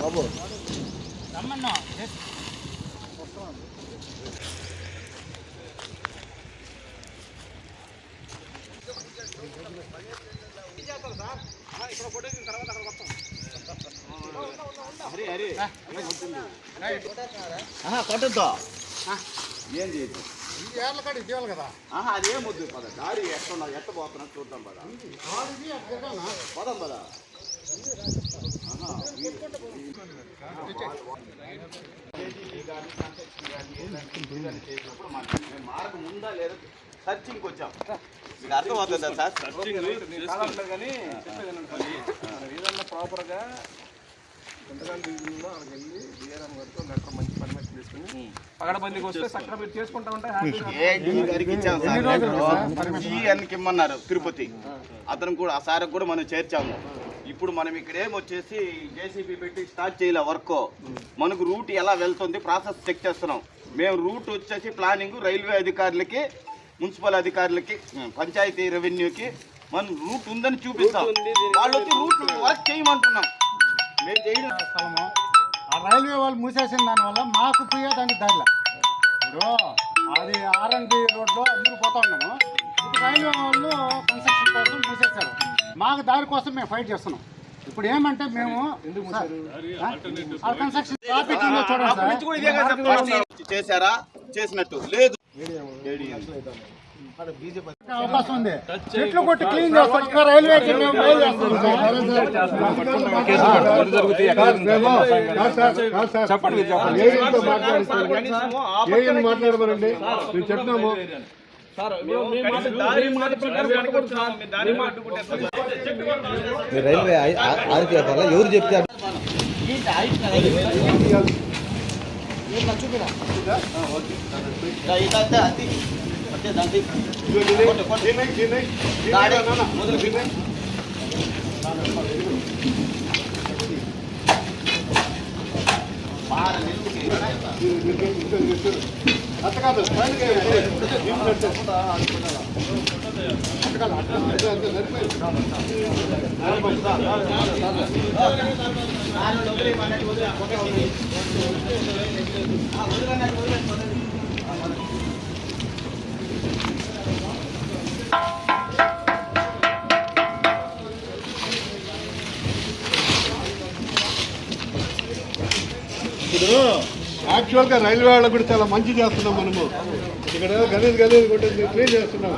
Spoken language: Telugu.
బాబు రమ్మన్నా కొట్టద్దా ఏం చేయదు ఏళ్ళకాడికి తీయాలి కదా. అదేం వద్దు పద దారి ఎట్ట పోతున్నా చూద్దాం పద పోదాం పద మార్గం ఉందా లేదా సర్చింగ్కి వచ్చాం. మీకు అర్థమవుతుందా సార్? కానీ ఏదన్నా ప్రాపర్గా ఎంతకాలం డివిజన్లో అక్కడికి వెళ్ళి డిఆర్ఎం గారితో లెటర్ మంచి పర్మిషన్ తీసుకుని పగడబందికి వస్తే సక్రమ చేసుకుంటా ఉంటే ఇమ్మన్నారు తిరుపతి అతను కూడా ఆ సార్ కూడా మనం చేర్చాము. ఇప్పుడు మనం ఇక్కడ ఏమొచ్చేసి జేసీబీ పెట్టి స్టార్ట్ చేయాలి వర్క్. మనకు రూట్ ఎలా వెళ్తుంది ప్రాసెస్ చెక్ చేస్తున్నాం. మేము రూట్ వచ్చేసి ప్లానింగ్ రైల్వే అధికారులకి, మున్సిపల్ అధికారులకి, పంచాయతీ రెవెన్యూకి మనం రూట్ ఉందని చూపిస్తాం. వాళ్ళు వచ్చి రూట్ వర్క్ చేయమంటున్నాం. మేము చేయడం స్థలము ఆ రైల్వే వాళ్ళు మూసేసిన దానివల్ల మాకు పోయేదానికి దారిలో ఇప్పుడు అది ఆర్ఎండ్బి రోడ్లో అందరూ పోతా ఉన్నాము. ఇప్పుడు రైల్వే వాళ్ళు కన్స్ట్రక్షన్ కోసం మూసేశారు. మాకు దారి కోసం మేము ఫైట్ చేస్తున్నాం. ఇప్పుడు ఏమంటే మేము కన్స్ట్రక్షన్ ట్రాఫిక్ చూడండి చేశారా చేసినట్టు లేదు అవకాశం ఉంది. చెట్లు కొట్టి క్లీన్ చేస్తాం. ఇంకా రైల్వేకి మాట్లాడమనండి మేము చెప్తున్నాము. రైల్వే ఆదిత్య ఎవరు చెప్తే ఇప్పుడు యాక్చువల్గా రైల్వే వాళ్ళకు కూడా చాలా మంచి చేస్తున్నాం మనము. ఇక్కడ గలీజ్ గలీజ్ కొట్టి క్లీన్ చేస్తున్నాం.